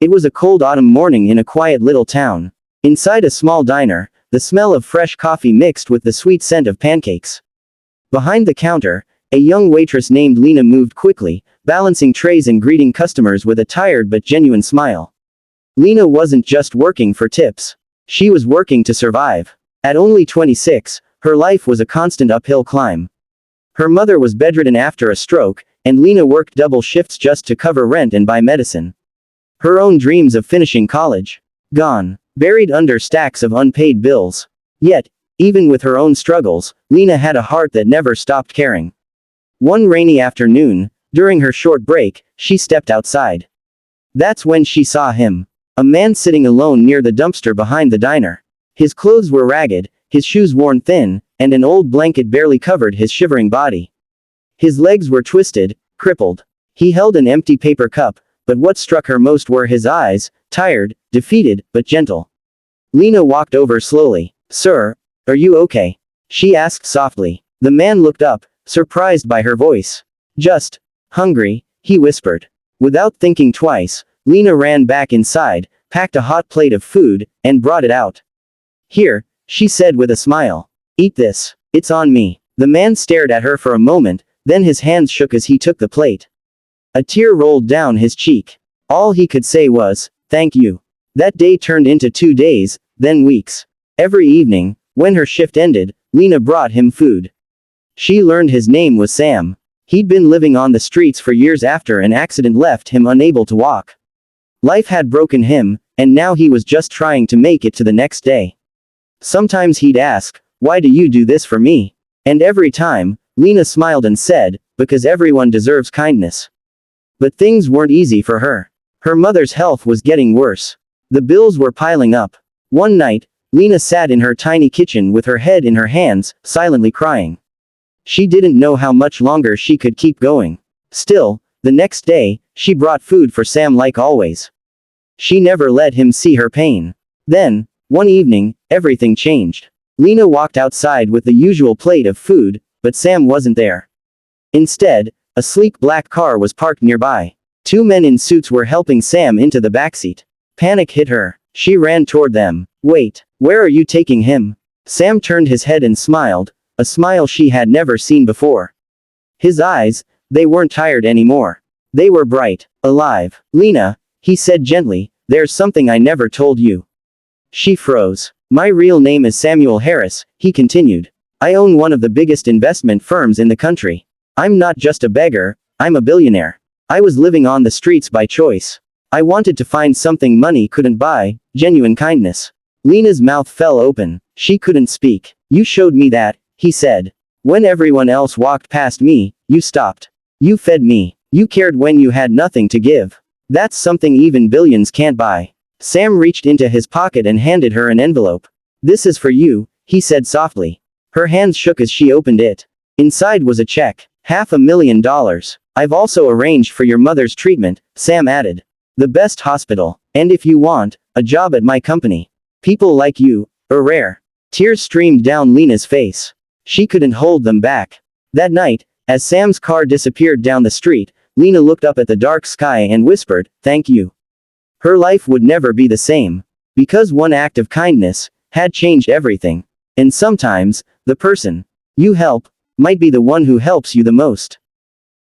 It was a cold autumn morning in a quiet little town. Inside a small diner, the smell of fresh coffee mixed with the sweet scent of pancakes. Behind the counter, a young waitress named Lena moved quickly, balancing trays and greeting customers with a tired but genuine smile. Lena wasn't just working for tips. She was working to survive. At only 26, her life was a constant uphill climb. Her mother was bedridden after a stroke, and Lena worked double shifts just to cover rent and buy medicine. Her own dreams of finishing college, gone, buried under stacks of unpaid bills. Yet, even with her own struggles, Lena had a heart that never stopped caring. One rainy afternoon, during her short break, she stepped outside. That's when she saw him. A man sitting alone near the dumpster behind the diner. His clothes were ragged, his shoes worn thin, and an old blanket barely covered his shivering body. His legs were twisted, crippled. He held an empty paper cup, but what struck her most were his eyes, tired, defeated, but gentle. Lena walked over slowly. "Sir, are you okay?" she asked softly. The man looked up, surprised by her voice. "Just hungry," he whispered. Without thinking twice, Lena ran back inside, packed a hot plate of food, and brought it out. "Here," she said with a smile. "Eat this. It's on me." The man stared at her for a moment, then his hands shook as he took the plate. A tear rolled down his cheek. All he could say was, "Thank you." That day turned into 2 days, then weeks. Every evening, when her shift ended, Lena brought him food. She learned his name was Sam. He'd been living on the streets for years after an accident left him unable to walk. Life had broken him, and now he was just trying to make it to the next day. Sometimes he'd ask, "Why do you do this for me?" And every time, Lena smiled and said, "Because everyone deserves kindness." But things weren't easy for her. Her mother's health was getting worse. The bills were piling up. One night, Lena sat in her tiny kitchen with her head in her hands, silently crying. She didn't know how much longer she could keep going. Still, the next day, she brought food for Sam like always. She never let him see her pain. Then, one evening, everything changed. Lena walked outside with the usual plate of food, but Sam wasn't there. Instead, a sleek black car was parked nearby. 2 men in suits were helping Sam into the backseat. Panic hit her. She ran toward them. "Wait, where are you taking him?" Sam turned his head and smiled, a smile she had never seen before. His eyes, they weren't tired anymore. They were bright, alive. "Lena," he said gently, "there's something I never told you." She froze. "My real name is Samuel Harris," he continued. "I own one of the biggest investment firms in the country. I'm not just a beggar, I'm a billionaire. I was living on the streets by choice. I wanted to find something money couldn't buy, genuine kindness." Lena's mouth fell open. She couldn't speak. "You showed me that," he said. "When everyone else walked past me, you stopped. You fed me. You cared when you had nothing to give. That's something even billions can't buy." Sam reached into his pocket and handed her an envelope. "This is for you," he said softly. Her hands shook as she opened it. Inside was a check. $500,000. "I've also arranged for your mother's treatment," Sam added. "The best hospital. And if you want, a job at my company. People like you are rare." Tears streamed down Lena's face. She couldn't hold them back. That night, as Sam's car disappeared down the street, Lena looked up at the dark sky and whispered, "Thank you." Her life would never be the same. Because one act of kindness had changed everything. And sometimes, the person you help might be the one who helps you the most.